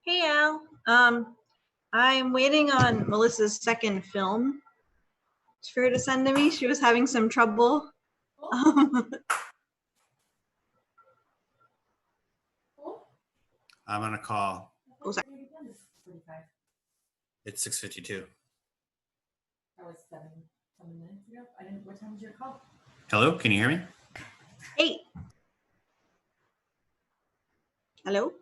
Hey Al, I'm waiting on Melissa's second film for her to send to me. She was having some trouble. I'm on a call. Oh, sorry. It's 6:52. That was seven minutes ago. What time was your call? Hello, can you hear me? Hey. Hello?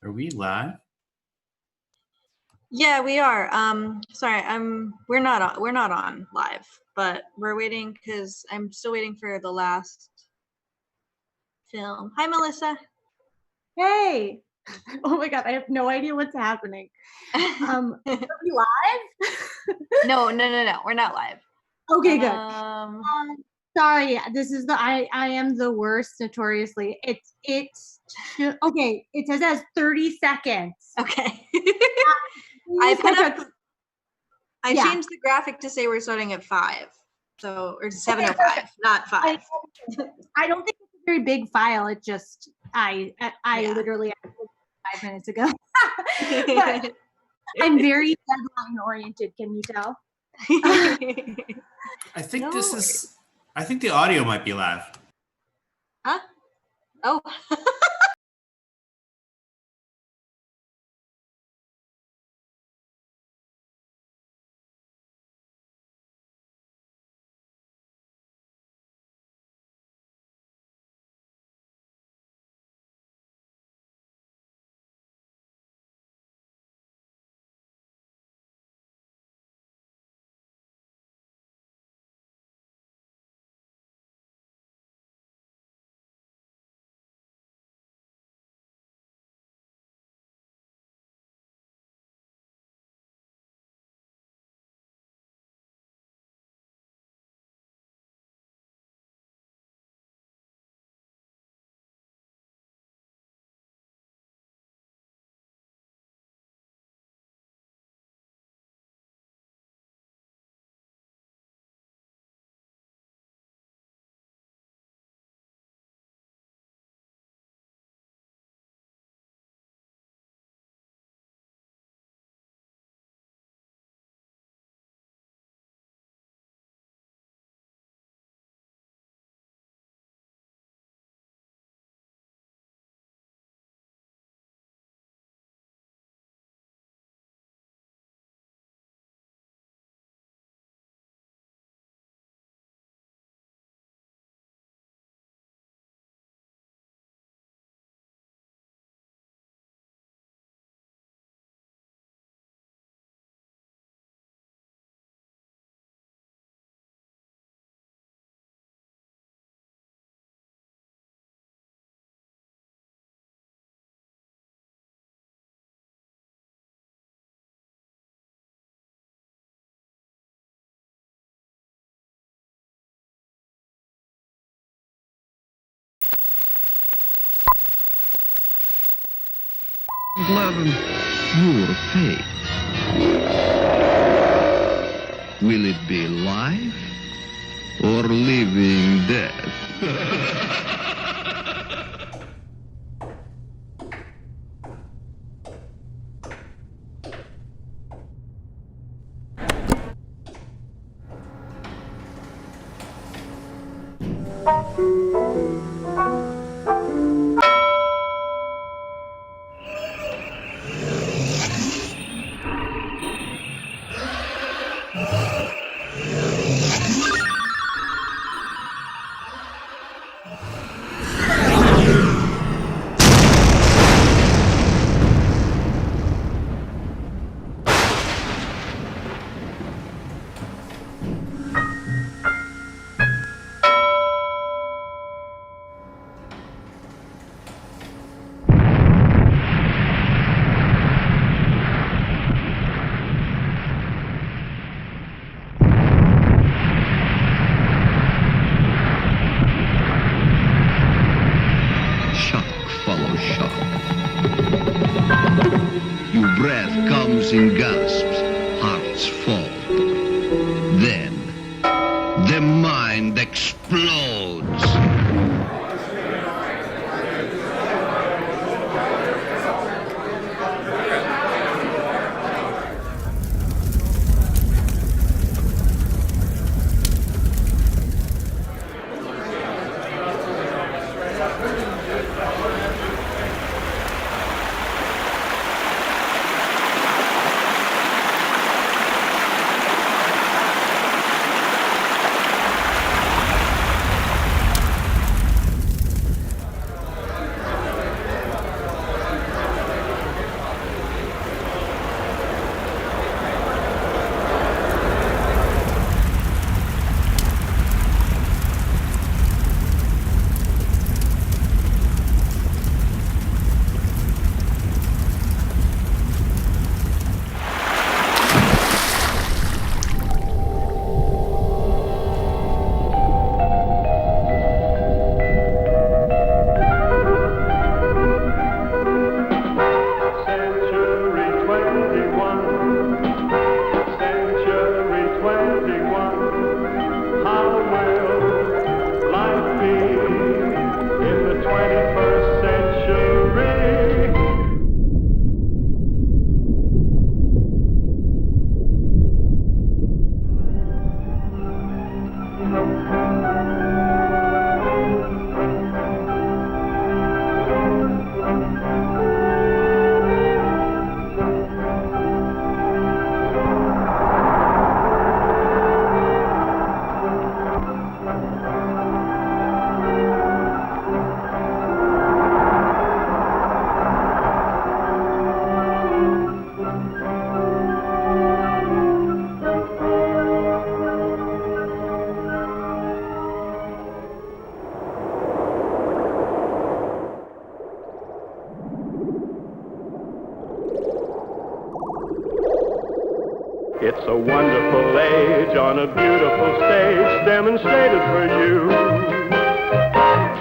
Are we live? Yeah, we are. Sorry, we're not on live, but we're waiting because I'm still waiting for the last film. Hi, Melissa. Hey! Oh my god, I have no idea what's happening. Are we live? No, we're not live. Okay, good. Sorry, this is I am the worst notoriously. Okay, it says it has 30 seconds. Okay. I changed the graphic to say we're starting at 5. So, or 7:05, not 5. I don't think it's a very big file. It just I literally 5 minutes ago. But I'm very deadline oriented, can you tell? I think I think the audio might be live. Huh? Oh. Eleven, your fate. Will it be life or living death? Your breath comes in gasps, hearts fall. Then, the mind explodes. It's a wonderful age on a beautiful stage demonstrated for you.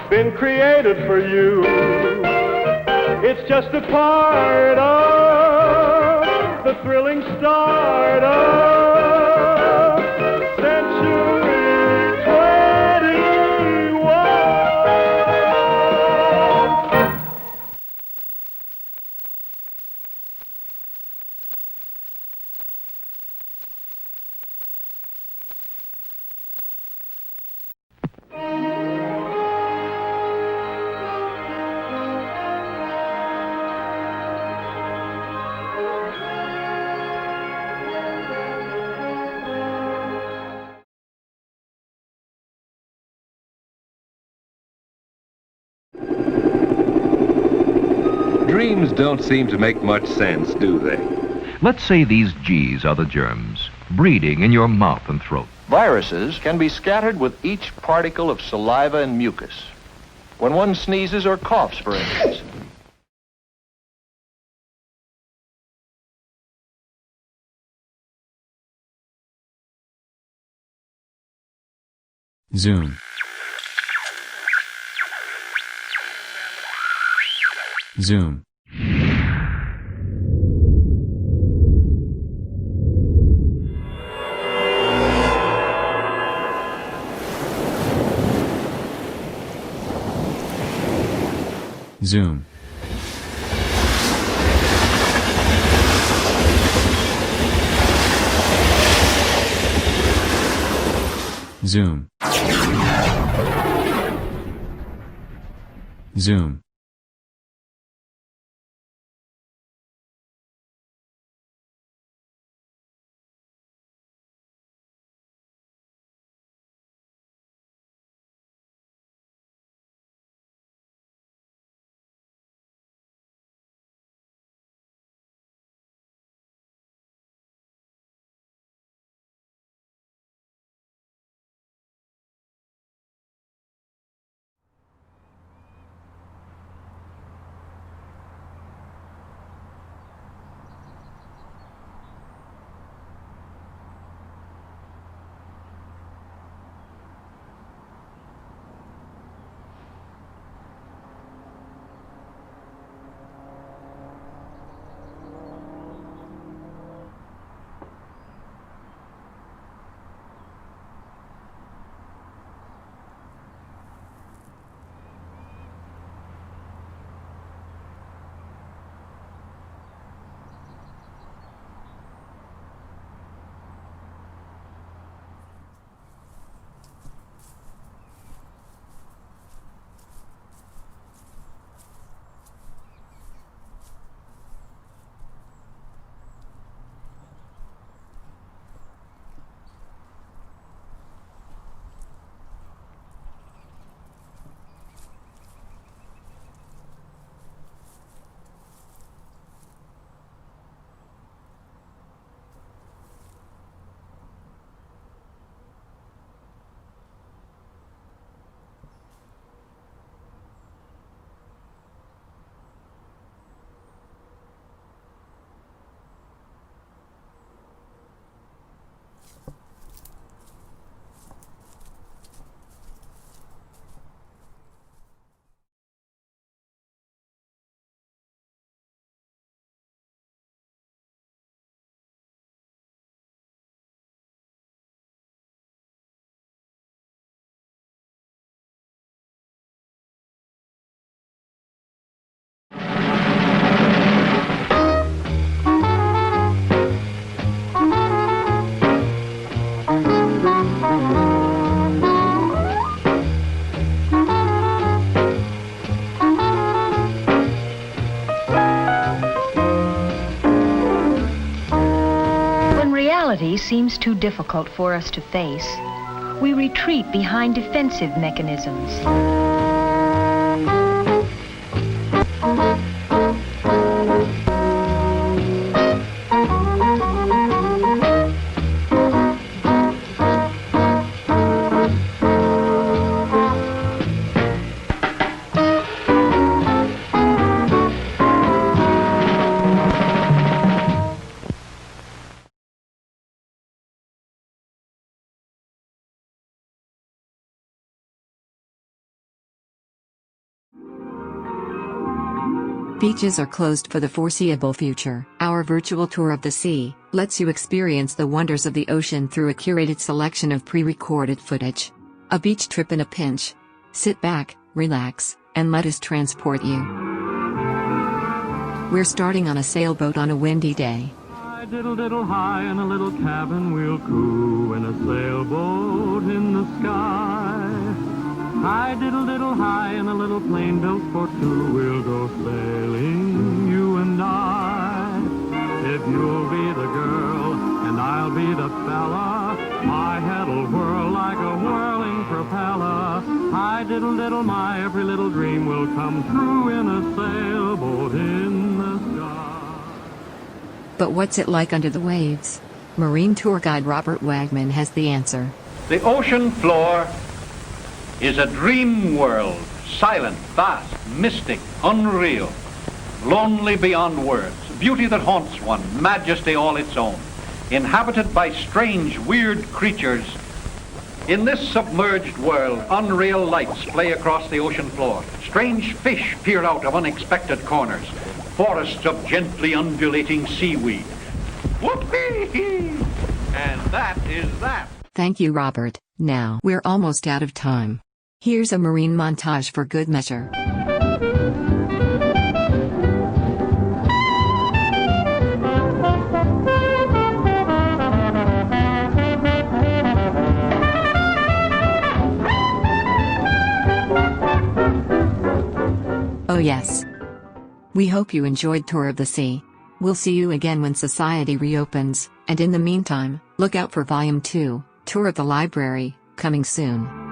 Been created for you. It's just a part of the thrilling start of Century 21. Dreams don't seem to make much sense, do they? Let's say these G's are the germs, breeding in your mouth and throat. Viruses can be scattered with each particle of saliva and mucus. When one sneezes or coughs, for instance. Zoom. Zoom. Zoom. Zoom. Zoom. Reality seems too difficult for us to face. We retreat behind defensive mechanisms. Beaches are closed for the foreseeable future. Our virtual tour of the sea lets you experience the wonders of the ocean through a curated selection of pre-recorded footage. A beach trip in a pinch. Sit back, relax, and let us transport you. We're starting on a sailboat on a windy day. Diddle high in a little cabin we'll coo in a sailboat in the sky. High diddle high in a little plane built for two we'll go sailing, you and I. If you'll be the girl and I'll be the fella, my head'll whirl like a whirling propeller. High diddle my, every little dream will come true in a sailboat in the sky. But what's it like under the waves? Marine tour guide Robert Wagman has the answer. The ocean floor is a dream world, silent, vast, mystic, unreal, lonely beyond words, beauty that haunts one, majesty all its own, inhabited by strange, weird creatures. In this submerged world, unreal lights play across the ocean floor. Strange fish peer out of unexpected corners. Forests of gently undulating seaweed. Whoopee! And that is that. Thank you, Robert. Now, we're almost out of time. Here's a marine montage for good measure. Oh yes. We hope you enjoyed Tour of the Sea. We'll see you again when society reopens, and in the meantime, look out for Volume 2, Tour of the Library, coming soon.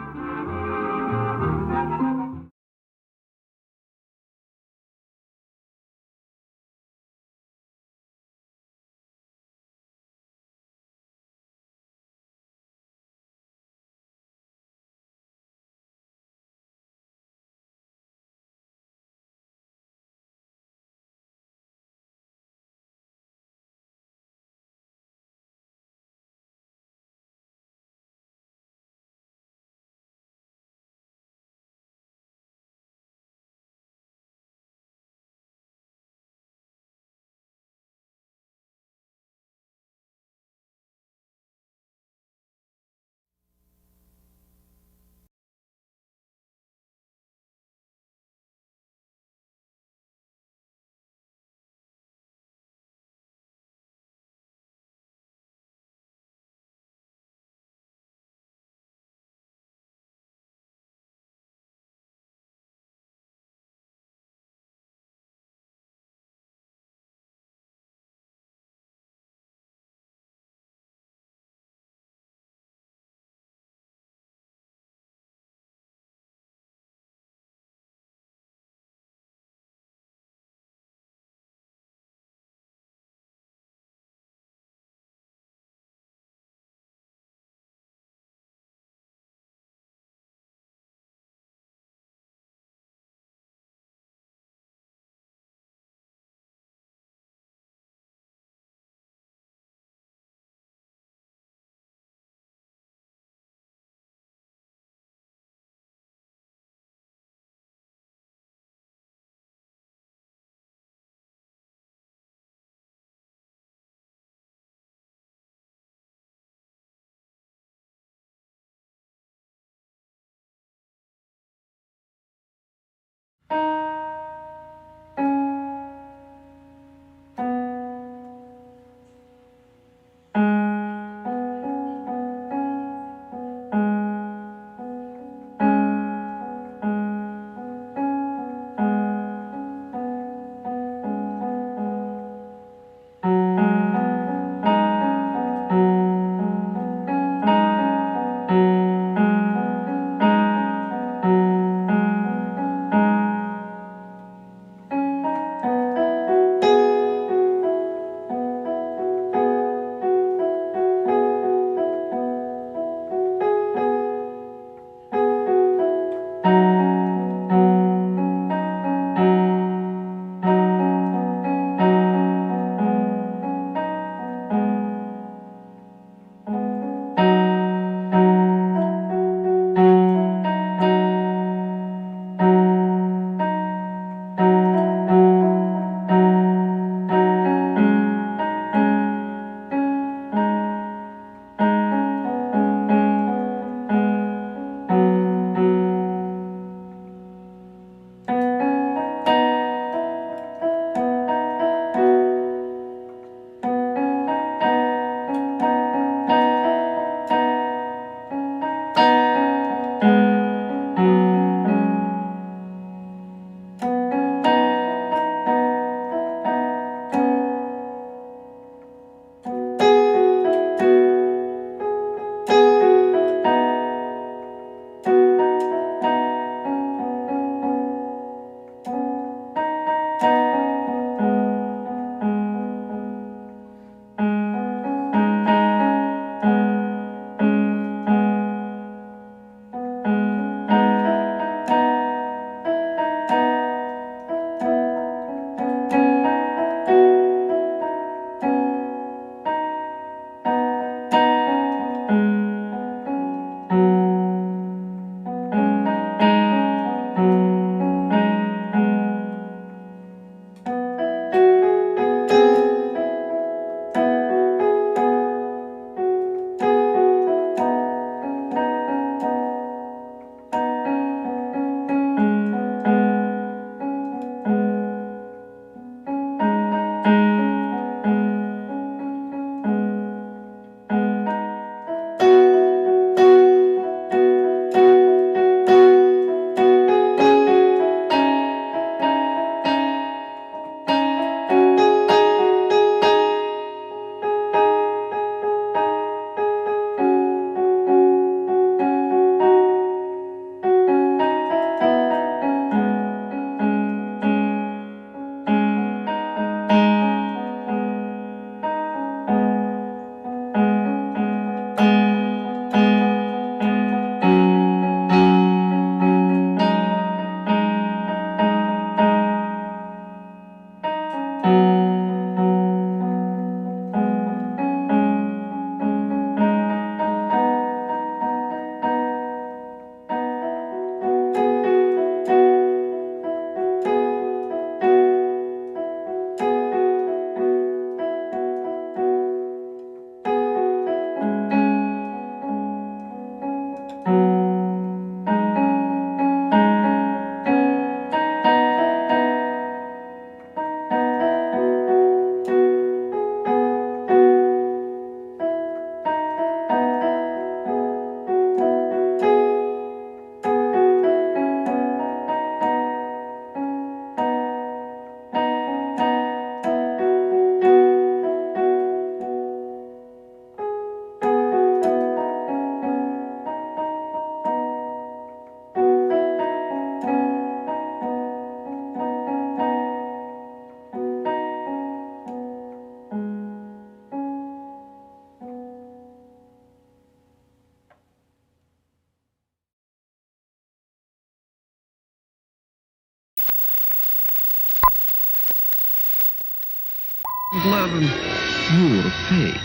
11 rule of fate.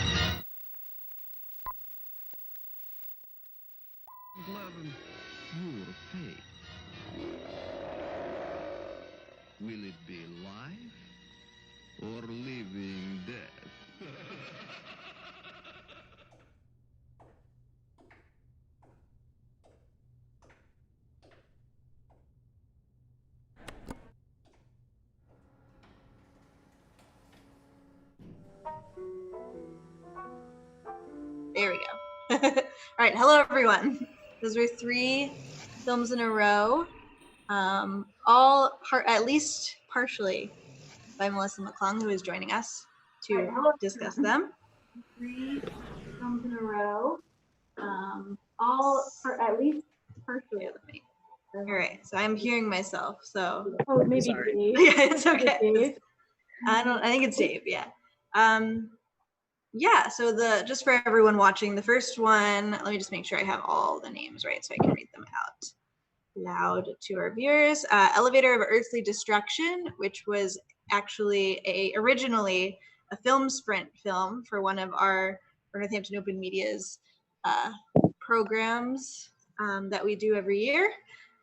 11 rule of fate. Will it be life or living death? There we go. All right, hello everyone. Those were 3 films in a row, at least partially by Melissa McClung, who is joining us to discuss them. 3 films in a row, at least partially. All right, so I'm hearing myself. So maybe sorry. Dave. Yeah, it's okay. Dave? I think it's Dave. Yeah. Yeah, so just for everyone watching, the first one, let me just make sure I have all the names right so I can read them out loud to our viewers. Elevator of Earthly Destruction, which was actually originally a film sprint film for one of our Northampton Open Media's programs that we do every year,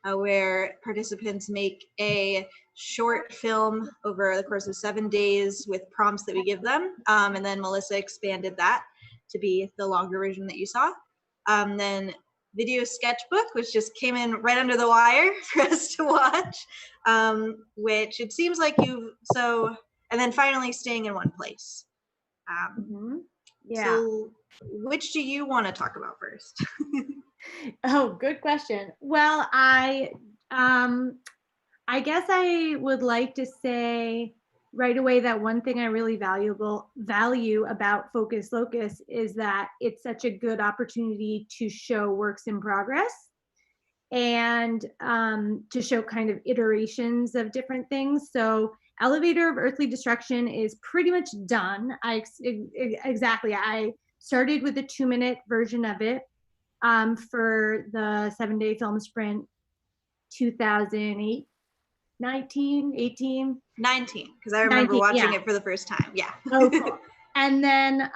where participants make a short film over the course of 7 days with prompts that we give them. And then Melissa expanded that to be the longer version that you saw. Then Video Sketchbook, which just came in right under the wire for us to watch, which it seems like and then finally Staying in One Place. Yeah. So which do you want to talk about first? Oh, good question. Well, I guess I would like to say right away that one thing I really value about Focus Locus is that it's such a good opportunity to show works in progress. and to show kind of iterations of different things. So Elevator of Earthly Destruction is pretty much done. I started with a 2-minute version of it for the 7-day film sprint 2008, 19, because I remember 19, watching yeah. it for the first time. Yeah. Oh, cool. And then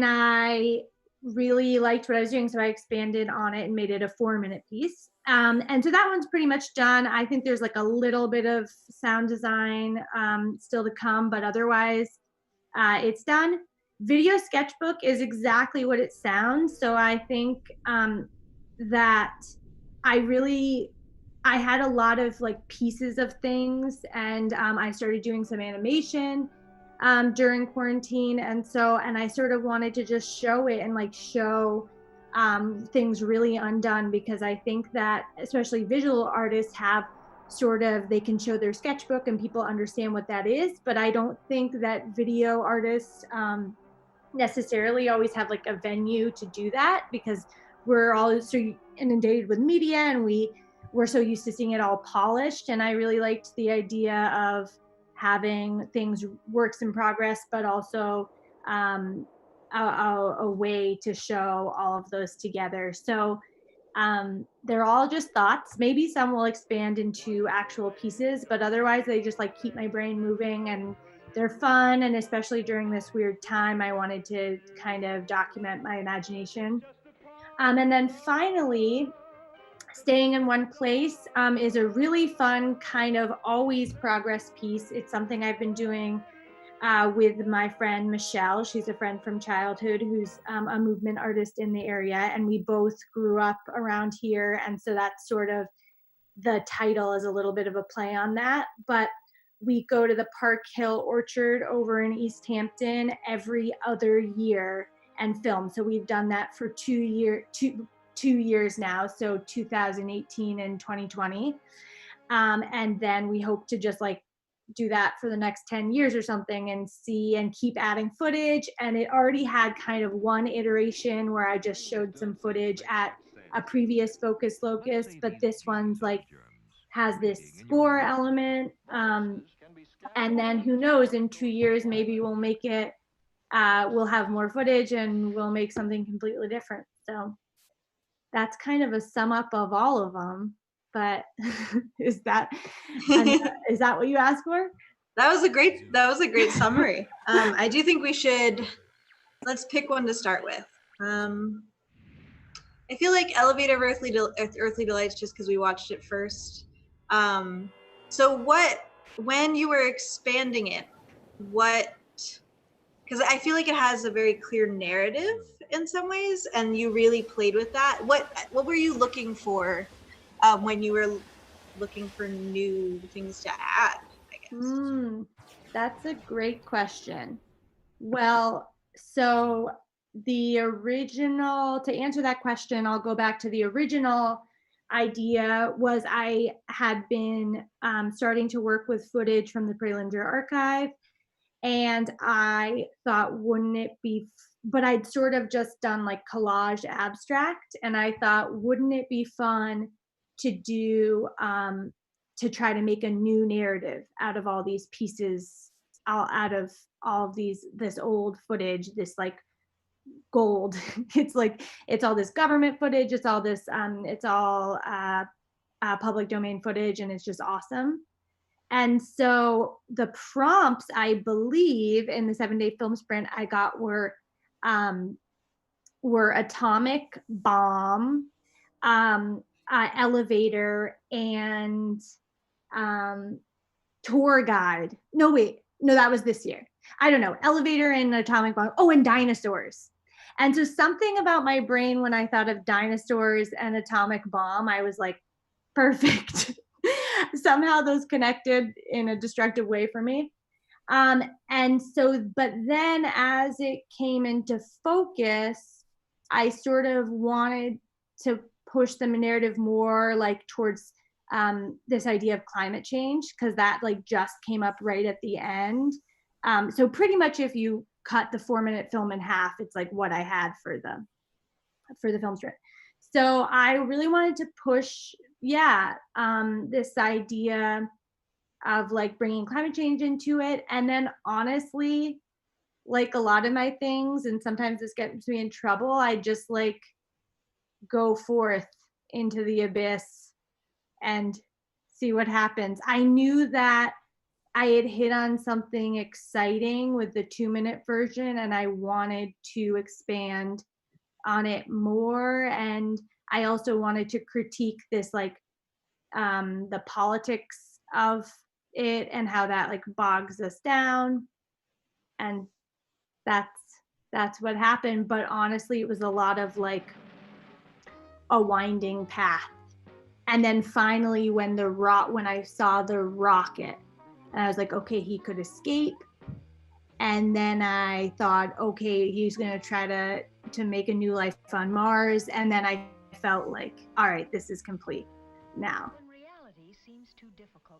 I really liked what I was doing, so I expanded on it and made it a 4-minute piece. And so that one's pretty much done. I think there's like a little bit of sound design still to come, but otherwise it's done. Video sketchbook is exactly what it sounds. So I think that I had a lot of like pieces of things, and I started doing some animation during quarantine, and I sort of wanted to just show it and like show things really undone, because I think that especially visual artists have they can show their sketchbook and people understand what that is, but I don't think that video artists necessarily always have like a venue to do that, because we're all so inundated with media and we're so used to seeing it all polished. And I really liked the idea of having things works in progress, but also a way to show all of those together. So they're all just thoughts. Maybe some will expand into actual pieces, but otherwise they just like keep my brain moving, and they're fun. And especially during this weird time, I wanted to kind of document my imagination. And then finally, Staying in One Place is a really fun kind of always progress piece. It's something I've been doing with my friend Michelle. She's a friend from childhood who's a movement artist in the area, and we both grew up around here. And so that's sort of the title is a little bit of a play on that. But we go to the Park Hill Orchard over in East Hampton every other year and film. So we've done that for 2 years now, so 2018 and 2020. And then we hope to just like do that for the next 10 years or something, and see and keep adding footage. And it already had kind of one iteration where I just showed some footage at a previous Focus Locus, but this one's like has this score element. And then who knows, in 2 years, maybe we'll make it, we'll have more footage and we'll make something completely different. So that's kind of a sum up of all of them. But is that what you asked for? That was a great summary. I do think let's pick one to start with. I feel like Elevator of Earthly Delights, just because we watched it first. So when you were expanding it, because I feel like it has a very clear narrative in some ways, and you really played with that. What were you looking for when you were looking for new things to add, I guess? That's a great question. Well, so to answer that question, I'll go back to the original idea. Was I had been starting to work with footage from the Prelinger archive, and I thought, wouldn't it be, but I'd sort of just done like collage abstract, and I thought, wouldn't it be fun to do, to try to make a new narrative out of all these pieces, out of all of this old footage, this like gold. It's all this government footage, it's all this, it's all public domain footage, and it's just awesome. And so the prompts, I believe, in the 7-day film sprint I got were atomic bomb, elevator, and tour guide. No, that was this year. I don't know. Elevator and atomic bomb. Oh, and dinosaurs. And so something about my brain when I thought of dinosaurs and atomic bomb, I was like, perfect. Somehow those connected in a destructive way for me. And so, but then as it came into focus, I sort of wanted to push the narrative more like towards this idea of climate change, because that like just came up right at the end. So pretty much if you cut the 4-minute film in half, it's like what I had for the film strip. So I really wanted to push, this idea of like bringing climate change into it. And then honestly, like a lot of my things, and sometimes this gets me in trouble, I just like go forth into the abyss and see what happens. I knew that I had hit on something exciting with the 2-minute version, and I wanted to expand on it more. And I also wanted to critique this, like, the politics of it and how that like bogs us down. And that's what happened. But honestly, it was a lot of like a winding path. And then finally, when I saw the rocket, and I was like, okay, he could escape. And then I thought, okay, he's gonna try to make a new life on Mars. And then I felt like, all right, this is complete now.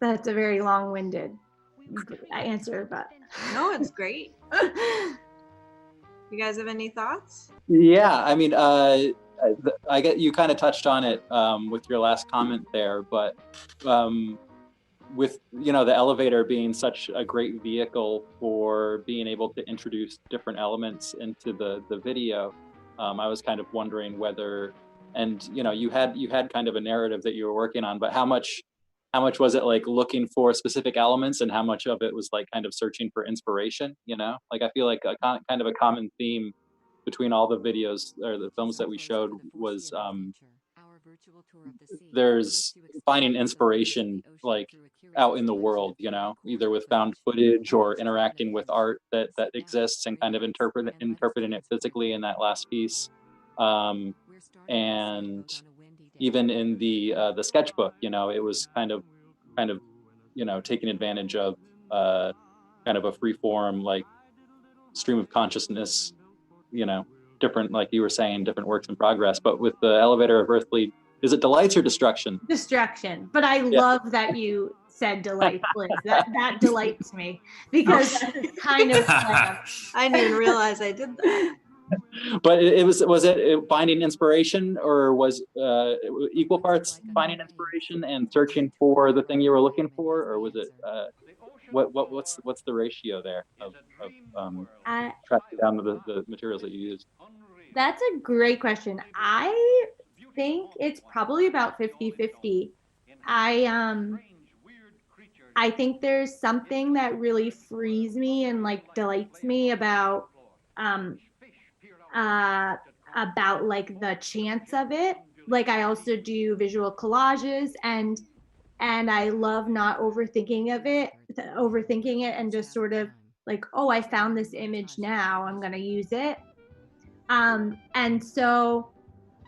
That's a very long-winded answer, but No, it's great. You guys have any thoughts? Yeah, I mean, I get you kind of touched on it with your last comment there, but with the elevator being such a great vehicle for being able to introduce different elements into the video, I was kind of wondering whether, and you had kind of a narrative that you were working on, but how much was it like looking for specific elements, and how much of it was like kind of searching for inspiration? Like I feel like a kind of a common theme between all the videos or the films that we showed was there's finding inspiration like out in the world, either with found footage or interacting with art that exists and kind of interpreting it physically in that last piece. And even in the sketchbook, it was kind of taking advantage of kind of a free form like stream of consciousness, different, like you were saying, different works in progress. But with the elevator of Earthly, is it delights or destruction? Destruction. But I love that you said delights, Liz. That delights me, because that's kind of I didn't even realize I did that. But was it finding inspiration, or was equal parts finding inspiration and searching for the thing you were looking for, or was it what's the ratio there of tracking down the materials that you used? That's a great question. I think it's probably about 50-50. I think there's something that really frees me and like delights me about like the chance of it. Like I also do visual collages, and I love not overthinking it and just sort of like, oh, I found this image, now I'm gonna use it. And so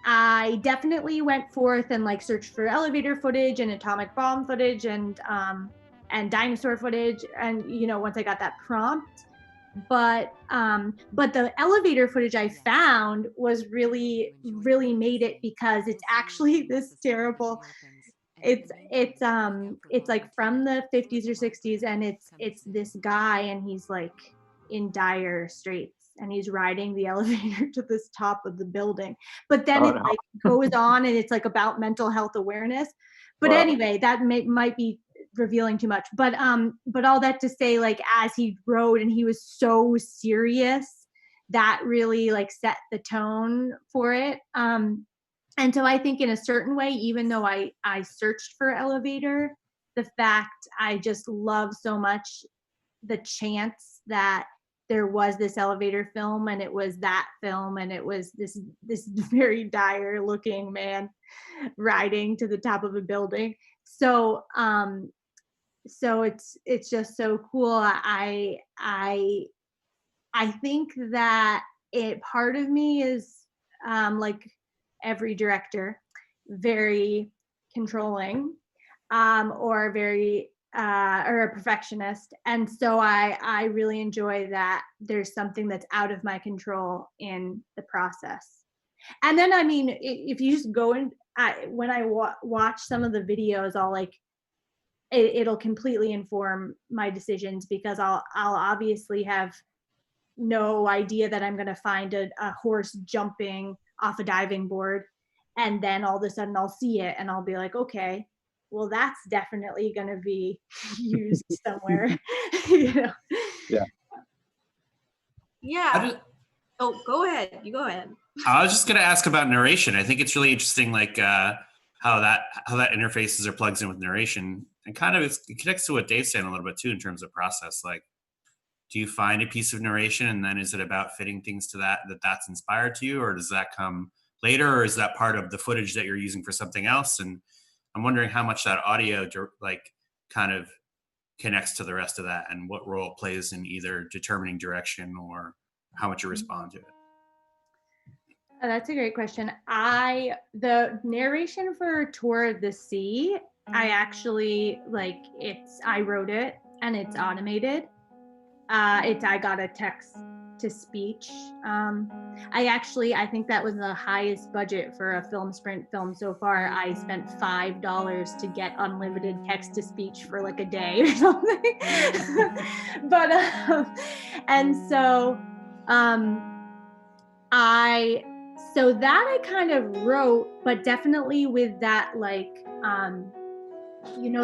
I definitely went forth and like searched for elevator footage and atomic bomb footage and dinosaur footage, and once I got that prompt. But the elevator footage I found was really made it, because it's actually this terrible. It's like from the 50s or 60s, and it's this guy, and he's like in dire straits, and he's riding the elevator to this top of the building. But then like goes on, and it's like about mental health awareness. But anyway, that might be revealing too much. But all that to say, like as he rode and he was so serious, that really like set the tone for it. And so I think in a certain way, even though I searched for elevator, the fact I just love so much the chance that there was this elevator film, and it was that film, and it was this very dire looking man riding to the top of a building. So it's just so cool. I think that part of me is like every director, very controlling, or very or a perfectionist. And so I really enjoy that there's something that's out of my control in the process. And then, I mean, if you just go in, when I watch some of the videos, I'll like, it'll completely inform my decisions, because I'll obviously have no idea that I'm going to find a horse jumping off a diving board. and then all of a sudden I'll see it and I'll be like, okay, well, that's definitely going to be used somewhere. You know? Yeah. Yeah. Oh, go ahead. You go ahead. I was just going to ask about narration. I think it's really interesting, like how that interfaces or plugs in with narration, and kind of it connects to what Dave's saying a little bit too in terms of process. Like, do you find a piece of narration, and then is it about fitting things to that's inspired to you, or does that come later, or is that part of the footage that you're using for something else? And I'm wondering how much that audio like kind of connects to the rest of that, and what role it plays in either determining direction or how much you respond to it. Oh, that's a great question. The narration for Tour of the Sea, I actually I wrote it and it's automated. I got a text to speech. I think that was the highest budget for a film sprint film so far. I spent $5 to get unlimited text to speech for like a day or something. But I kind of wrote, but definitely with that,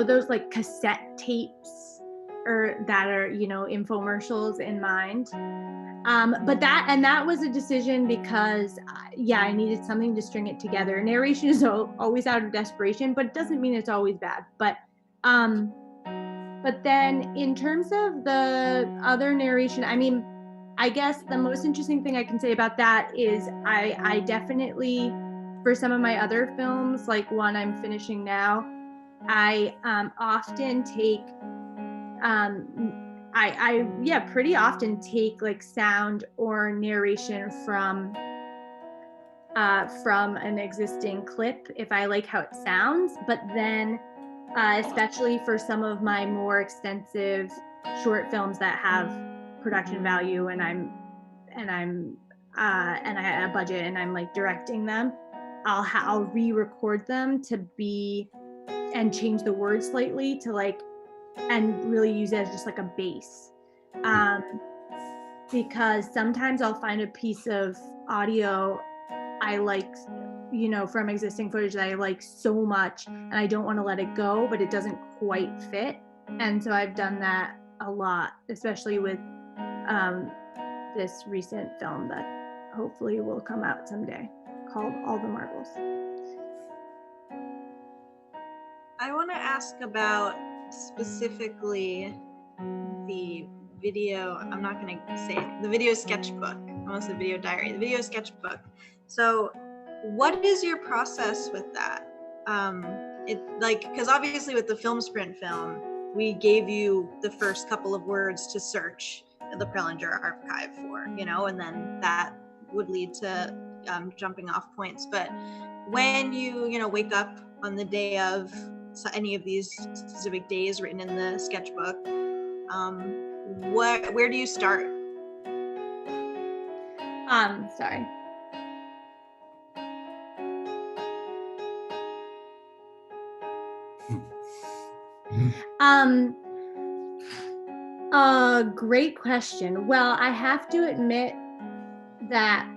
those like cassette tapes or that are, infomercials in mind. But that was a decision because I needed something to string it together. Narration is always out of desperation, but it doesn't mean it's always bad. But then in terms of the other narration, I mean, I guess the most interesting thing I can say about that is I definitely, for some of my other films, like one I'm finishing now, I often take, pretty often take like sound or narration from an existing clip if I like how it sounds. But then, especially for some of my more extensive short films that have production value and I have a budget and I'm like directing them, I'll re-record them and change the words slightly to and really use it as just like a base, because sometimes I'll find a piece of audio I like, from existing footage that I like so much and I don't want to let it go, but it doesn't quite fit. And so I've done that a lot, especially with this recent film that hopefully will come out someday called All the Marbles. I want to ask about specifically the video, I'm not going to say it, the video sketchbook, almost the video diary, the video sketchbook. So what is your process with that? Because obviously with the film sprint film, we gave you the first couple of words to search the Prelinger archive for, and then that would lead to jumping off points. But when you wake up on the day of any of these specific days written in the sketchbook, where do you start? Sorry. Great question. Well, I have to admit that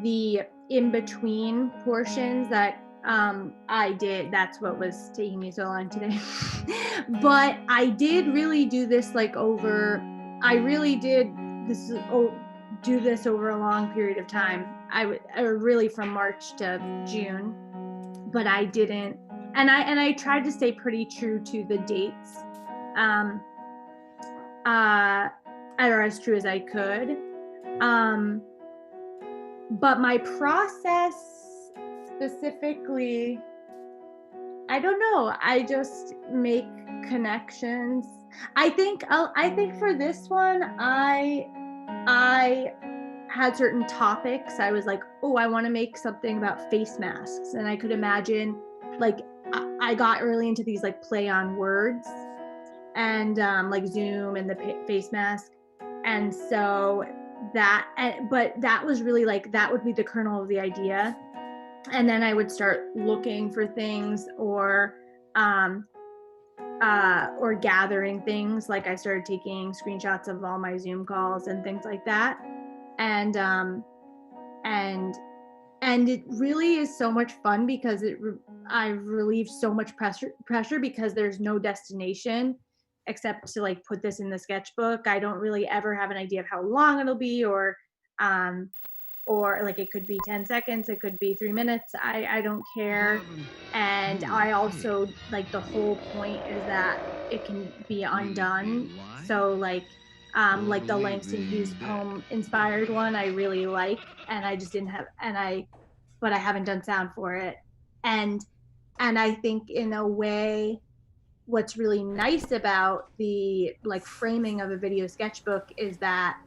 the in-between portions that I did, that's what was taking me so long today. But I did really do this do this over a long period of time. I really from March to June, but I didn't. And I tried to stay pretty true to the dates, or as true as I could. But my process specifically, I don't know. I just make connections. I think for this one, I had certain topics. I was like, oh, I want to make something about face masks, and I could imagine I got really into these play on words and Zoom and the face mask. And so but that was really that would be the kernel of the idea. And then I would start looking for things or gathering things. I started taking screenshots of all my Zoom calls and things like that. And and it really is so much fun because I've relieved so much pressure because there's no destination except to like put this in the sketchbook. I don't really ever have an idea of how long it'll be, or like it could be 10 seconds, it could be 3 minutes. I don't care. And I also like the whole point is that it can be undone. So like the Langston Hughes poem inspired one I really like, and I just didn't have, but I haven't done sound for it. And I think in a way, what's really nice about the like framing of a video sketchbook is that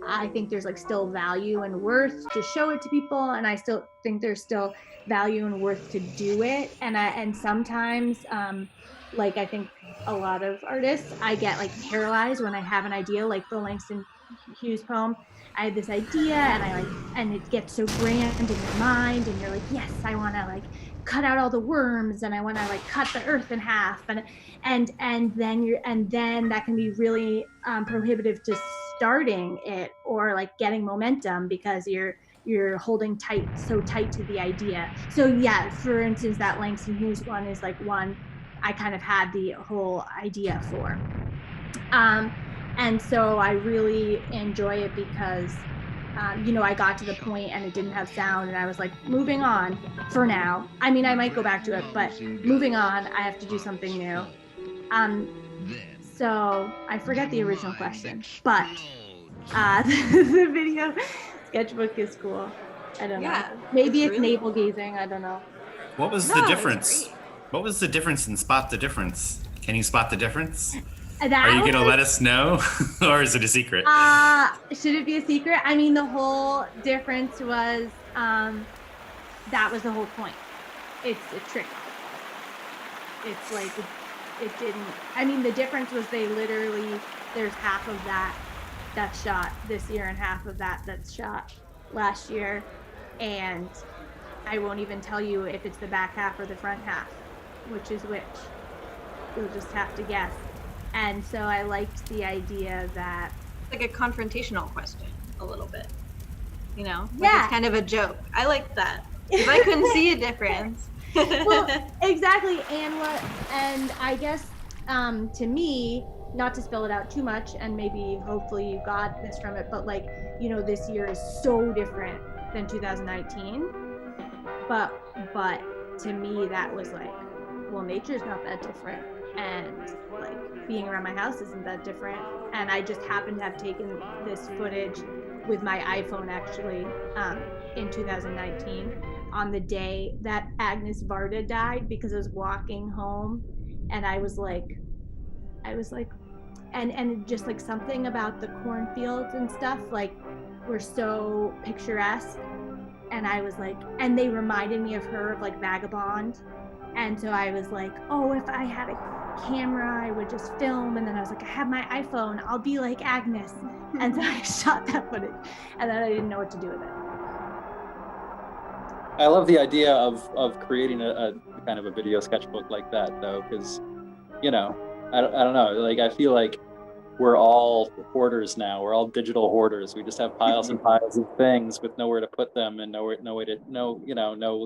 I think there's like still value and worth to show it to people, and I still think there's still value and worth to do it. And sometimes like I think a lot of artists, I get like paralyzed when I have an idea, like the Langston Hughes poem. I had this idea and it gets so grand in your mind, and you're like, yes, I want to like cut out all the worms, and I want to like cut the earth in half, and then that can be really prohibitive to starting it or like getting momentum because you're holding so tight to the idea. So yeah, for instance, that Langston Hughes one is like one I kind of had the whole idea for. And so I really enjoy it because, I got to the point and it didn't have sound, and I was like, moving on for now. I mean, I might go back to it, but moving on, I have to do something new. So I forget the original question, but the video sketchbook is cool. I don't know. Maybe it's really navel gazing. I don't know. What was the difference? What was the difference in Spot the Difference? Can you spot the difference? Are you going to let us know? Or is it a secret? Should it be a secret? I mean, the whole difference was, that was the whole point. It's a trick. It's like, it didn't, I mean, the difference was they literally, there's half of that's shot this year and half of that's shot last year. And I won't even tell you if it's the back half or the front half, which is which. You'll just have to guess. And so I liked the idea that like a confrontational question a little bit, like yeah, it's kind of a joke. I like that. If I couldn't see a difference. Well, exactly. And I guess to me, not to spell it out too much, and maybe hopefully you got this from it, but like, this year is so different than 2019. But to me, that was like, well, nature's not that different. And like being around my house isn't that different. And I just happened to have taken this footage with my iPhone actually in 2019 on the day that Agnes Varda died, because I was walking home and I was like, and just like something about the cornfields and stuff like were so picturesque. And I was like, and they reminded me of her, of like Vagabond. And so I was like, oh, if I had a camera, I would just film. And then I was like, I have my iPhone, I'll be like Agnes. And so I shot that footage, and then I didn't know what to do with it. I love the idea of creating a kind of a video sketchbook like that, though, because, I don't know, like I feel like we're all hoarders now. We're all digital hoarders. We just have piles and piles of things with nowhere to put them and no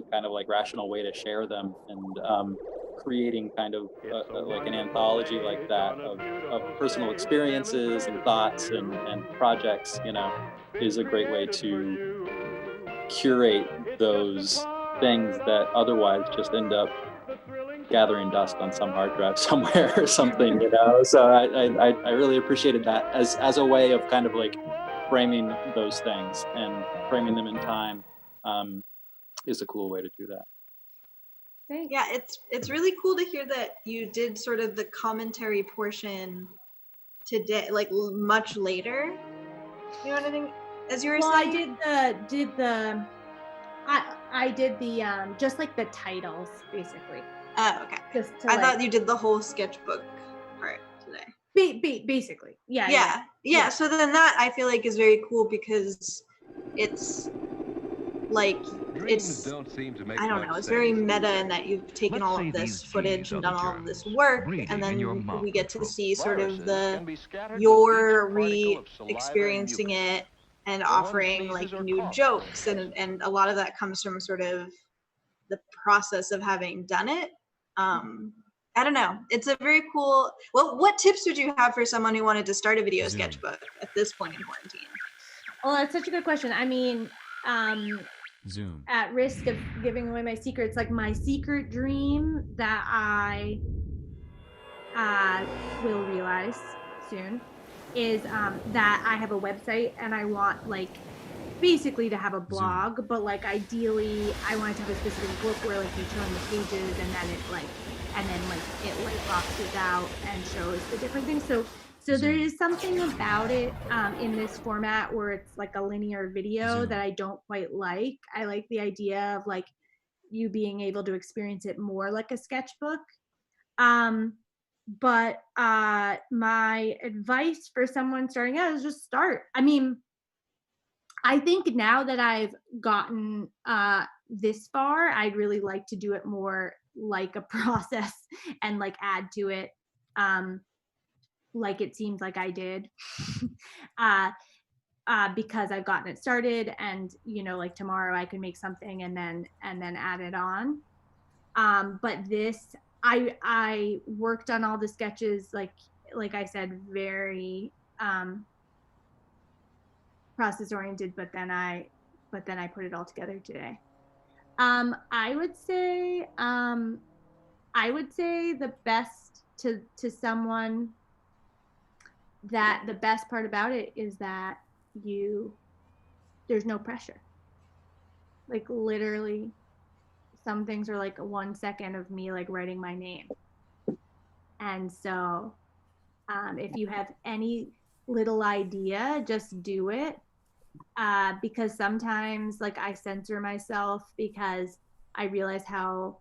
kind of like rational way to share them. And creating kind of like an anthology like that of personal experiences and thoughts and projects, is a great way to curate those things that otherwise just end up gathering dust on some hard drive somewhere or something, So I really appreciated that as a way of kind of like framing those things and framing them in time is a cool way to do that. Thanks. Yeah, it's really cool to hear that you did sort of the commentary portion today, like much later. You know what I think? As you were saying. I did the just like the titles basically. Oh, okay. I thought you did the whole sketchbook part today. Basically, yeah. So then that I feel like is very cool because it's like it's I don't know. It's very meta in that you've taken all of this footage and done all of this work, and then we get to see sort of your re-experiencing it and offering like new jokes, and a lot of that comes from sort of the process of having done it. I don't know. It's a very cool. Well, what tips would you have for someone who wanted to start a video sketchbook at this point in quarantine? Well, that's such a good question. I mean, Zoom. at risk of giving away my secrets, like my secret dream that I will realize soon is that I have a website and I want like basically to have a blog, but like ideally I want to have a specific book where like you turn the pages and then it like boxes out and shows the different things. So there is something about it in this format where it's like a linear video that I don't quite like. I like the idea of like you being able to experience it more like a sketchbook. But my advice for someone starting out is just start. I mean, I think now that I've gotten this far, I'd really like to do it more like a process and like add to it, like it seems like I did, because I've gotten it started, and you know, like tomorrow I could make something and then add it on. But this, I worked on all the sketches, like I said, very process oriented, but then I put it all together today. I would say the best to someone, that the best part about it is that there's no pressure. Like literally some things are like 1 second of me like writing my name. And so if you have any little idea, just do it. Because sometimes like I censor myself because I realize how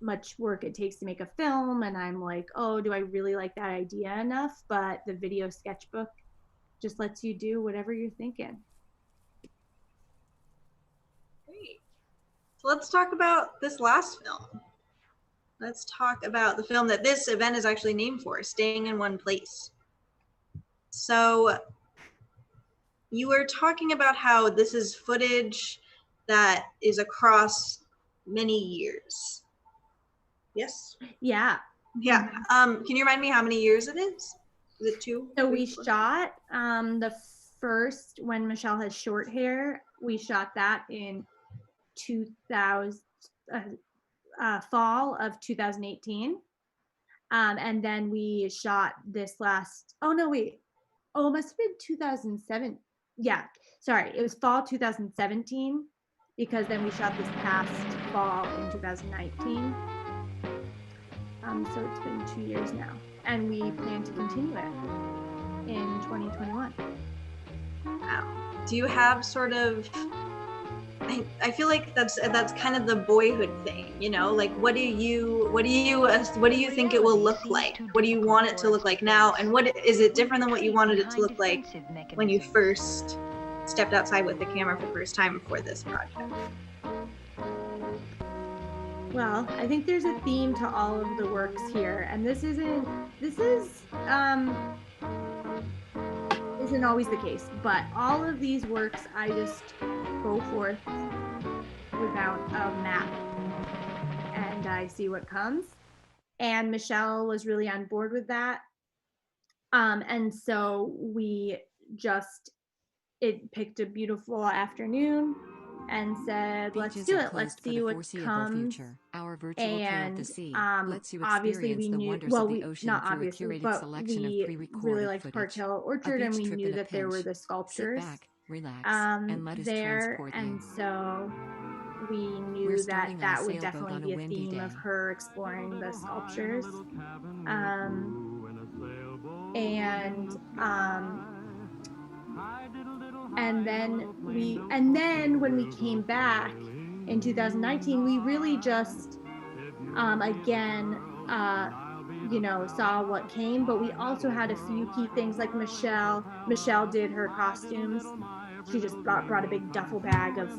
much work it takes to make a film, and I'm like, oh, do I really like that idea enough? But the video sketchbook just lets you do whatever you're thinking. Great. So let's talk about this last film. Let's talk about the film that this event is actually named for, Staying in One Place. So you were talking about how this is footage that is across many years. Yes? Yeah. Yeah. Can you remind me how many years it is? Is it 2? So we shot the first, when Michelle has short hair, we shot that in 2000, fall of 2018. And then we shot this last, it must have been 2007. Yeah, sorry, it was fall 2017, because then we shot this past fall in 2019. So it's been 2 years now, and we plan to continue it in 2021. Wow. Do you have sort of, I feel like that's kind of the boyhood thing, you know, like what do you think it will look like? What do you want it to look like now? And what is it different than what you wanted it to look like when you first stepped outside with the camera for the first time for this project? Well, I think there's a theme to all of the works here, and this isn't always the case, but all of these works I just go forth without a map and I see what comes. And Michelle was really on board with that. And so we it picked a beautiful afternoon and said, let's do it. Let's see what comes. Our virtual and tour of the sea lets you obviously we experience the knew, wonders well, of the we ocean not through a obviously, curated but selection of we pre-recorded really liked footage. Park Hill A Orchard, and beach we trip knew in a that there were pinch. the sculptures Sit back, relax, and let us there, transport and you. so we We're knew that starting on a that would sailboat definitely on a be a windy theme of day. her exploring the sculptures. And then when we came back in 2019, we really just again saw what came, but we also had a few key things, like Michelle did her costumes. She just brought a big duffel bag of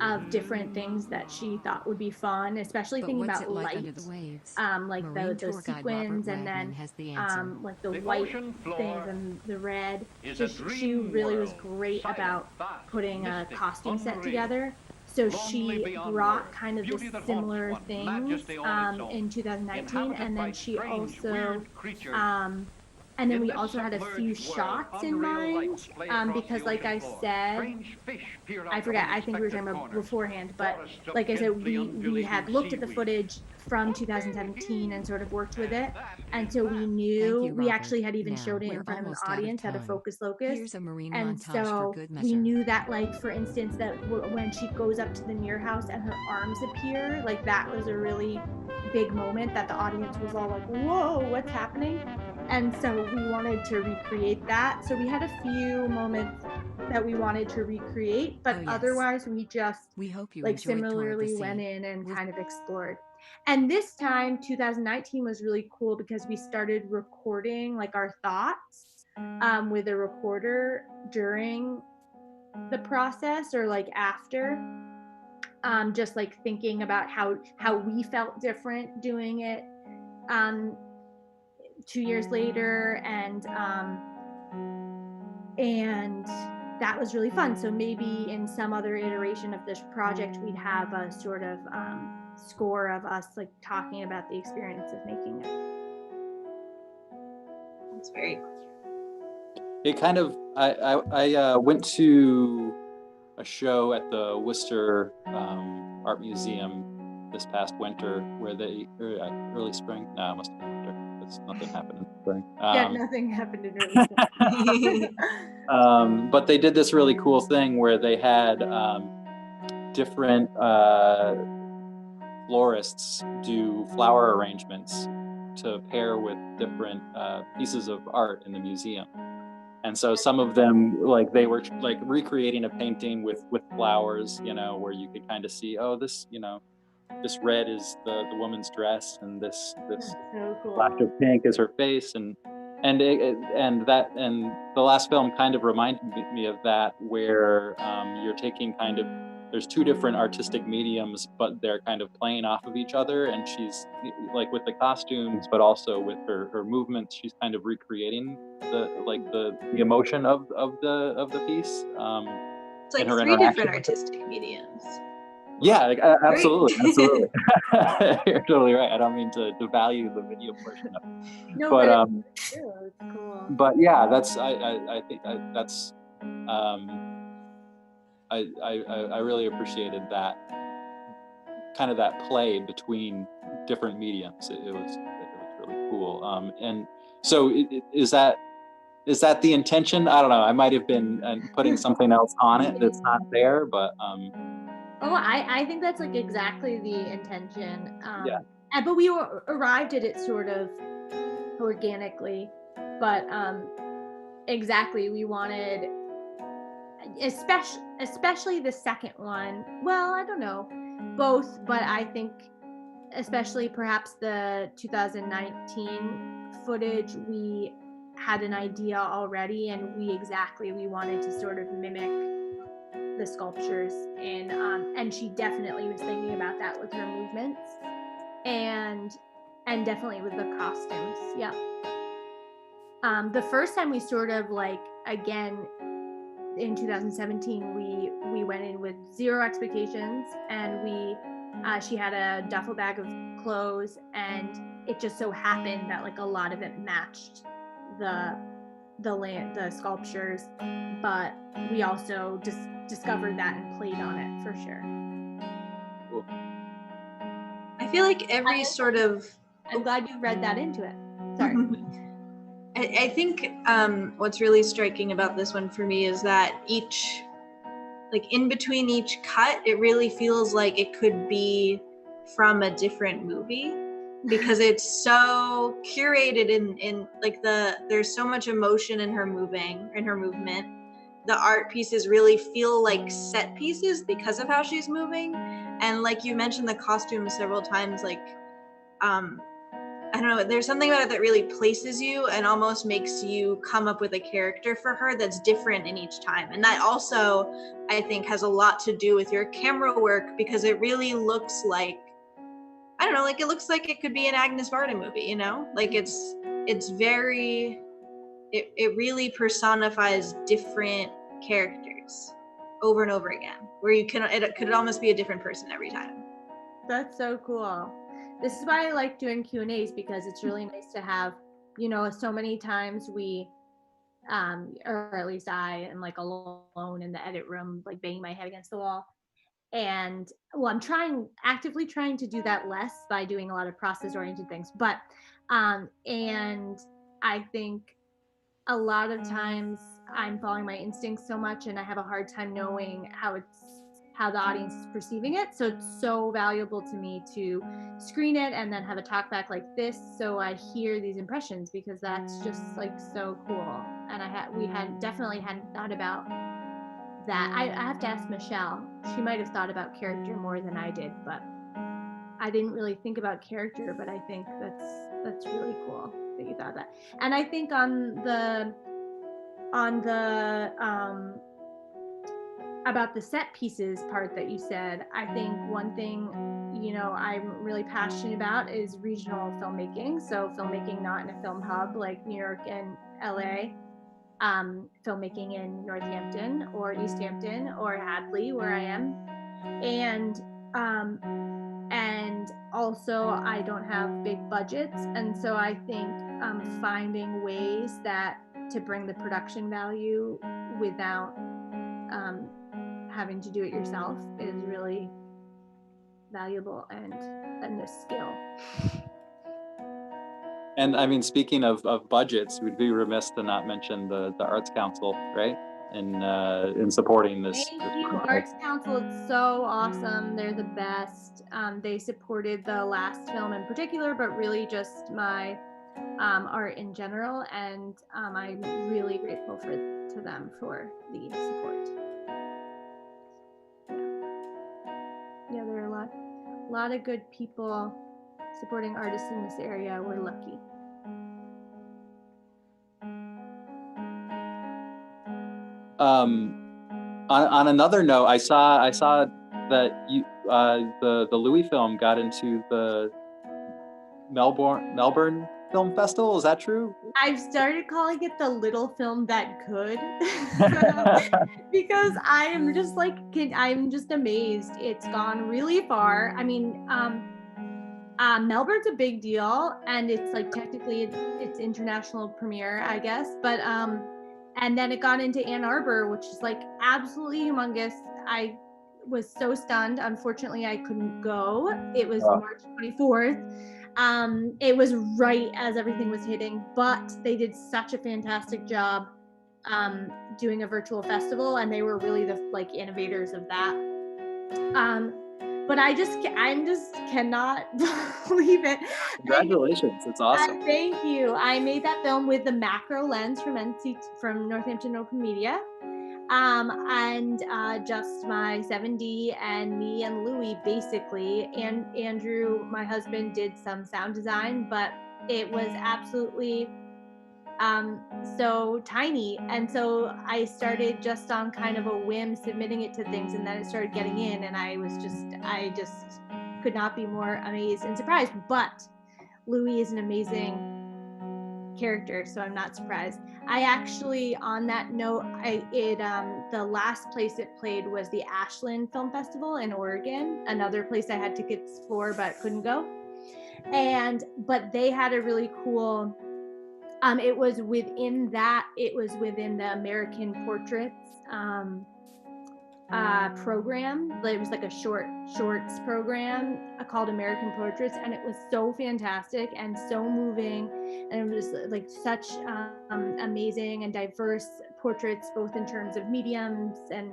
of different things that she thought would be fun, especially But thinking what's about it like light, under the waves? like Marine the tour guide sequins, Robert and then Wagman has the answer. like the The white ocean things floor and the red. is So a she dream really was world, great silent, about vast, putting a mystic, costume set unreal, together. So lonely she beyond brought words, kind of beauty the that haunts similar one, things majesty on its own, in 2019, inhabited and by then she strange, also weird creatures. and then In we this also had a few submerged world, shots in unreal mind, lights play across because the like I ocean floor. said, Strange fish peer out I of forgot, I think we were talking unsuspected about corners. beforehand, but Forests of like I said, gently we had undulating looked at the seaweed. footage from 2017 and sort of worked with it. And so we Thank knew, you, we Robert. actually had even Now, showed it we're in front of an almost out of audience at a time. Focus Locus. Here's a marine And montage for so good we measure. knew that, like, for instance, that when she goes up to the mirror house and her arms appear, like that was a really big moment that the audience was all like, whoa, what's happening? And so we wanted to recreate that. So we had a few moments that we wanted to recreate, but Oh, yes. otherwise we just We hope you like enjoyed Tour of the similarly Sea. went in and We'll- kind of explored. And this time, 2019 was really cool because we started recording like our thoughts with a recorder during the process or like after, just like thinking about how we felt different doing it 2 years later, and that was really fun. So maybe in some other iteration of this project, we'd have a sort of score of us like talking about the experience of making it. That's very cool. It kind of, I went to a show at the Worcester Art Museum this past winter where they, early spring, no, it must have been winter, because nothing happened in spring. Yeah, nothing happened in early spring. But they did this really cool thing where they had different florists do flower arrangements to pair with different pieces of art in the museum. And so some of them, like they were like recreating a painting with flowers, you know, where you could kind of see, oh, this, you know, this red is the woman's dress, and this so cool. flash of pink is her face, and the last film kind of reminded me of that, where you're taking kind of, there's two different artistic mediums, but they're kind of playing off of each other, and she's like with the costumes, but also with her movements, she's kind of recreating the emotion of the piece. It's like three different artistic mediums. Yeah, absolutely. You're totally right. I don't mean to devalue the video portion of it. No, but it's cool. But yeah, that's I think that's I really appreciated that kind of that play between different mediums. It was really cool. And so is that the intention? I don't know. I might have been putting something else on it that's not there, but Oh, I think that's like exactly the intention. Yeah. But we arrived at it sort of organically. But exactly, we wanted, especially the second one. Well, I don't know, both, but I think especially perhaps the 2019 footage, we had an idea already, and we wanted to sort of mimic the sculptures and she definitely was thinking about that with her movements and definitely with the costumes. Yeah. The first time we sort of like, again in 2017, we went in with zero expectations, and she had a duffel bag of clothes, and it just so happened that like a lot of it matched the sculptures, but we also just discovered that and played on it for sure. Cool. I feel like every sort of, I'm glad you read that into it. Sorry. I think what's really striking about this one for me is that each, like in between each cut, it really feels like it could be from a different movie, because it's so curated in like there's so much emotion in her movement. The art pieces really feel like set pieces because of how she's moving. And like you mentioned the costumes several times, like I don't know, there's something about it that really places you and almost makes you come up with a character for her that's different in each time. And that also, I think, has a lot to do with your camera work, because it really looks like, I don't know, like it looks like it could be an Agnes Varda movie, you know? Like it's very, it really personifies different characters over and over again, where it could almost be a different person every time. That's so cool. This is why I like doing Q&As, because it's really nice to have, you know, so many times we, or at least I am like alone in the edit room, like banging my head against the wall. And well, I'm actively trying to do that less by doing a lot of process oriented things. But, and I think a lot of times I'm following my instincts so much, and I have a hard time knowing how the audience is perceiving it. So it's so valuable to me to screen it and then have a talk back like this, so I hear these impressions, because that's just like so cool. And we definitely hadn't thought about that. I have to ask Michelle. She might have thought about character more than I did, but I didn't really think about character. But I think that's really cool that you thought of that. And I think on the about the set pieces part that you said, I think one thing, you know, I'm really passionate about is regional filmmaking. So filmmaking not in a film hub like New York and LA, filmmaking in Northampton or East Hampton or Hadley, where I am. And also I don't have big budgets. And so I think finding ways to bring the production value without having to do it yourself is really valuable and a skill. And I mean, speaking of budgets, we'd be remiss to not mention the Arts Council, right? In supporting this. Thank you, Arts Council. It's so awesome. They're the best. They supported the last film in particular, but really just my art in general. And I'm really grateful to them for the support. Yeah, there are a lot of good people supporting artists in this area. We're lucky. On another note, I saw that you the Louis film got into the Melbourne Film Festival. Is that true? I've started calling it the little film that could, because I'm just amazed. It's gone really far. I mean, Melbourne's a big deal, and it's like technically it's international premiere, I guess. But and then it got into Ann Arbor, which is like absolutely humongous. I was so stunned. Unfortunately, I couldn't go. It was March 24th. It was right as everything was hitting, but they did such a fantastic job doing a virtual festival, and they were really the like innovators of that. But I just cannot believe it. Congratulations, it's awesome. Thank you. I made that film with the macro lens from Northampton Open Media. And just my 7D and me and Louis, basically. And Andrew, my husband, did some sound design, but it was absolutely so tiny. And so I started just on kind of a whim submitting it to things, and then it started getting in, and I just could not be more amazed and surprised. But Louis is an amazing character, so I'm not surprised. I actually, on that note, the last place it played was the Ashland Film Festival in Oregon, another place I had tickets for but couldn't go. But they had a really cool, it was within the American Portraits program. It was like a shorts program called American Portraits, and it was so fantastic and so moving, and it was like such amazing and diverse portraits, both in terms of mediums and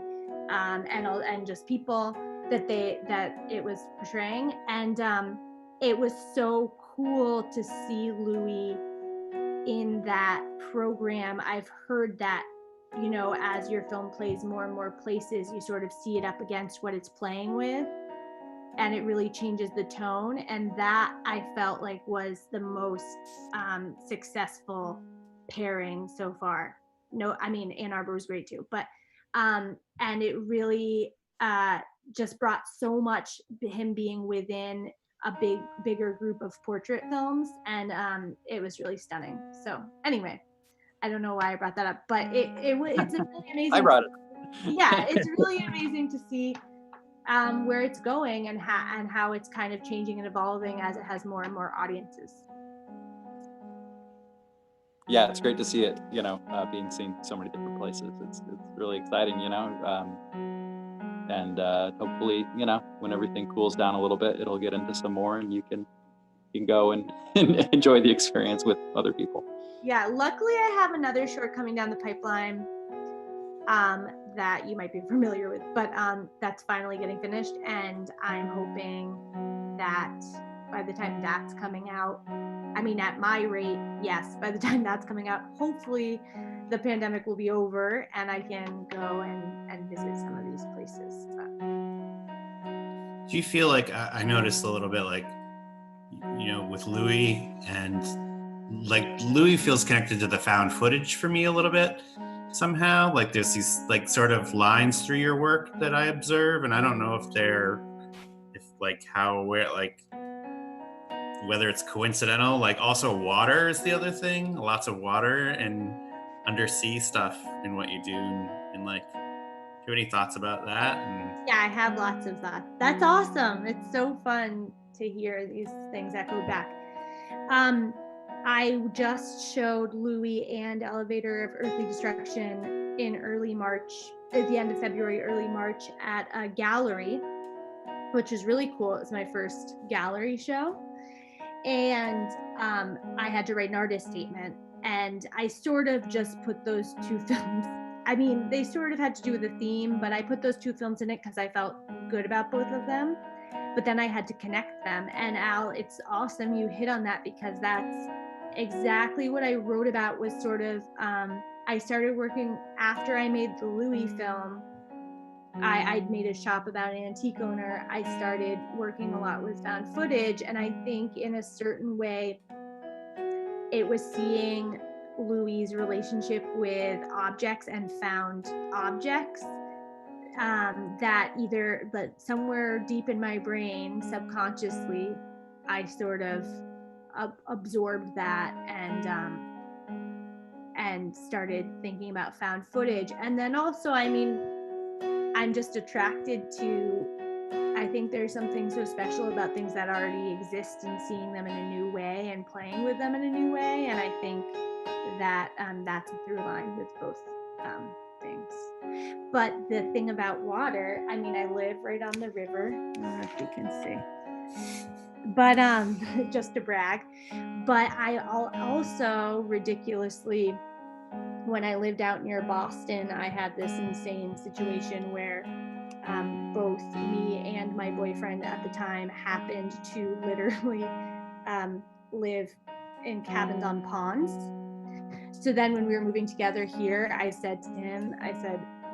just people that it was portraying, and it was so cool to see Louis in that program. I've heard that, you know, as your film plays more and more places, you sort of see it up against what it's playing with. and it really changes the tone. And that I felt like was the most successful pairing so far. No, I mean, Ann Arbor was great too, but and it really just brought so much, him being within a bigger group of portrait films, and it was really stunning. So anyway, I don't know why I brought that up, but it's a really amazing. I brought it. Yeah, it's really amazing to see where it's going and how it's kind of changing and evolving as it has more and more audiences. Yeah, it's great to see it, being seen so many different places. It's really exciting, and hopefully, when everything cools down a little bit, it'll get into some more, and you can go and enjoy the experience with other people. Yeah, luckily I have another short coming down the pipeline that you might be familiar with, but that's finally getting finished, and I'm hoping that by the time that's coming out, I mean, at my rate, yes, by the time that's coming out, hopefully the pandemic will be over and I can go and visit some of these places. Do you feel like, I noticed a little bit like, with Louis, and like Louis feels connected to the found footage for me a little bit somehow. Like there's these like sort of lines through your work that I observe, and I don't know whether it's coincidental. Like also water is the other thing, lots of water and undersea stuff in what you do, and like, do you have any thoughts about that? Yeah, I have lots of thoughts. That's awesome. It's so fun to hear these things echo back. I just showed Louis and Elevator of Earthly Destruction in early March, at the end of February, early March, at a gallery, which is really cool. It's my first gallery show. And I had to write an artist statement, and I sort of just put those two films. I mean, they sort of had to do with the theme, but I put those two films in it because I felt good about both of them. But then I had to connect them. And Al, it's awesome you hit on that, because that's exactly what I wrote about. Was sort of, I started working after I made the Louis film. I'd made a shop about an antique owner. I started working a lot with found footage, and I think in a certain way, it was seeing Louis's relationship with objects and found objects that somewhere deep in my brain, subconsciously, I sort of absorbed that and started thinking about found footage. And then also, I mean, I'm just attracted to, I think there's something so special about things that already exist and seeing them in a new way and playing with them in a new way. And I think that that's a through line with both things. But the thing about water, I mean, I live right on the river. I don't know if you can see, but just to brag. But I also ridiculously, when I lived out near Boston, I had this insane situation where both me and my boyfriend at the time happened to literally live in cabins on ponds. So then when we were moving together here, I said to him,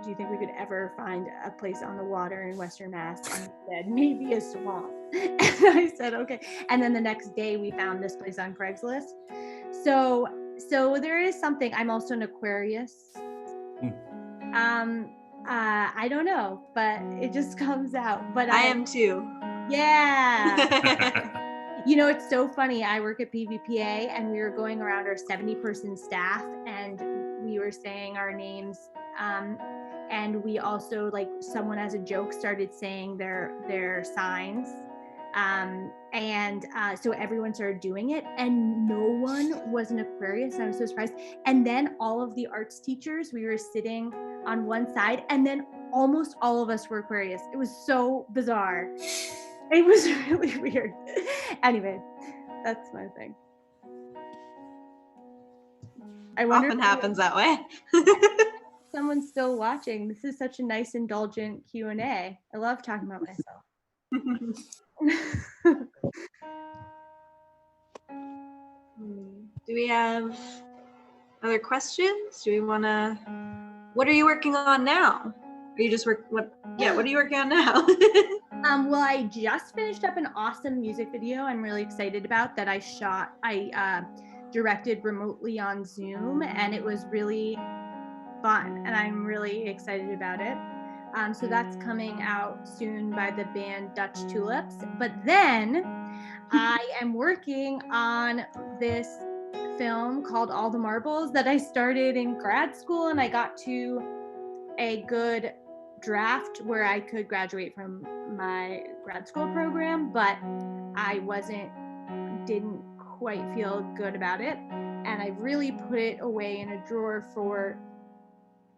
do you think we could ever find a place on the water in Western Mass? And he said, maybe a swamp. And I said, okay. And then the next day we found this place on Craigslist. So there is something. I'm also an Aquarius. I don't know, but it just comes out. But I am too. Yeah. It's so funny. I work at PVPA, and we were going around our 70-person staff, and we were saying our names. And we also, like, someone as a joke started saying their signs. So everyone started doing it, and no one was an Aquarius. And I was so surprised. And then all of the arts teachers, we were sitting on one side, and then almost all of us were Aquarius. It was so bizarre. It was really weird. Anyway, that's my thing. I wonder often happens that way. Someone's still watching. This is such a nice, indulgent Q&A. I love talking about myself. Do we have other questions? Do we want to? What are you working on now? Are you just what are you working on now? Well, I just finished up an awesome music video I'm really excited about that I directed remotely on Zoom, and it was really fun, and I'm really excited about it. So that's coming out soon by the band Dutch Tulips. But then I am working on this film called All the Marbles that I started in grad school, and I got to a good draft where I could graduate from my grad school program, but I didn't quite feel good about it. And I really put it away in a drawer for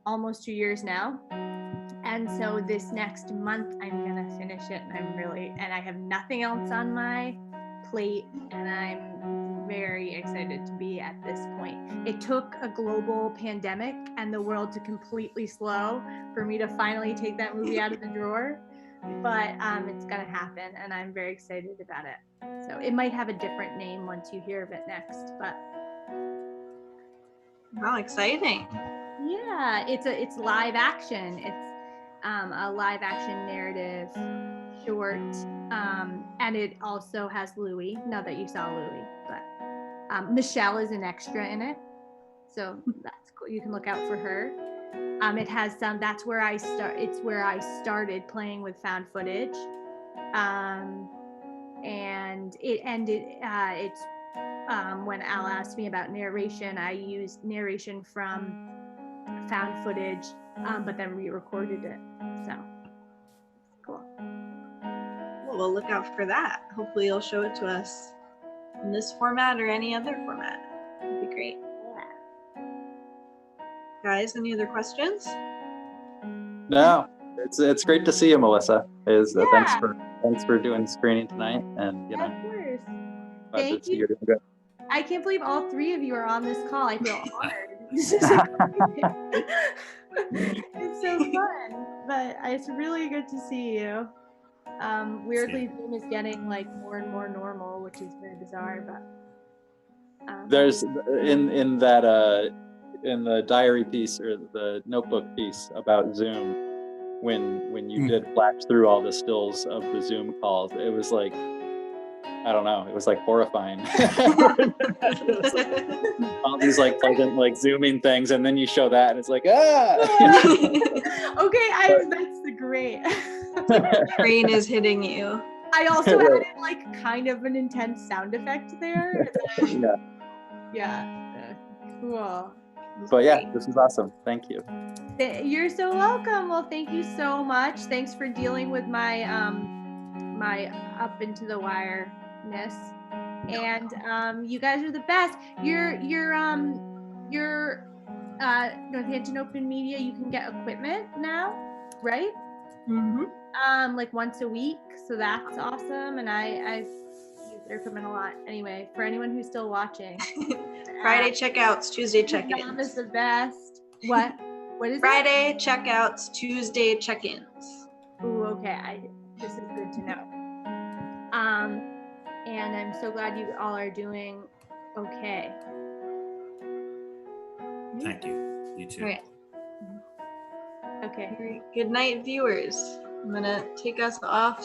almost 2 years now. And so this next month I'm gonna finish it, and I have nothing else on my plate, and I'm very excited to be at this point. It took a global pandemic and the world to completely slow for me to finally take that movie out of the drawer, but it's gonna happen, and I'm very excited about it. So it might have a different name once you hear of it next, but wow, exciting. yeah, it's live action. It's a live action narrative short, and it also has Louis. Not that you saw Louis, but Michelle is an extra in it, so that's cool. You can look out for her. It has some. That's where I start. It's where I started playing with found footage, and it ended. It's when Al asked me about narration, I used narration from found footage, but then re-recorded it. So cool. Well, we'll look out for that. Hopefully you'll show it to us in this format or any other format. That'd be great. Yeah. Guys, any other questions? No, it's great to see you, Melissa. Thanks for doing the screening tonight, and Of course. glad Thank to see you. you're doing good. I can't believe all three of you are on this call. I feel honored. It's so fun, but it's really good to see you. Weirdly, Zoom is getting like more and more normal, which is very bizarre. But There's in the diary piece or the notebook piece about Zoom, when you did flash through all the stills of the Zoom calls, it was like, I don't know, it was like horrifying. All these like pleasant like zooming things, and then you show that and it's like, Okay, that's great. Brain is hitting you. I also added like kind of an intense sound effect there. Yeah. Cool. But yeah, this is awesome. Thank you. You're so welcome. Well, thank you so much. Thanks for dealing with my my up into the wire-ness. And you guys are the best. Your Northampton Open Media, you can get equipment now, right? Mm-hmm. Like once a week, so that's awesome. And I use their equipment a lot. Anyway, for anyone who's still watching, Friday checkouts, Tuesday Dom check-ins. is the best. What is Friday checkouts, Tuesday check-ins. Ooh, okay. This is good to know. And I'm so glad you all are doing okay. Thank you. You too. All right. Okay. All right. Good night, viewers. I'm gonna take us off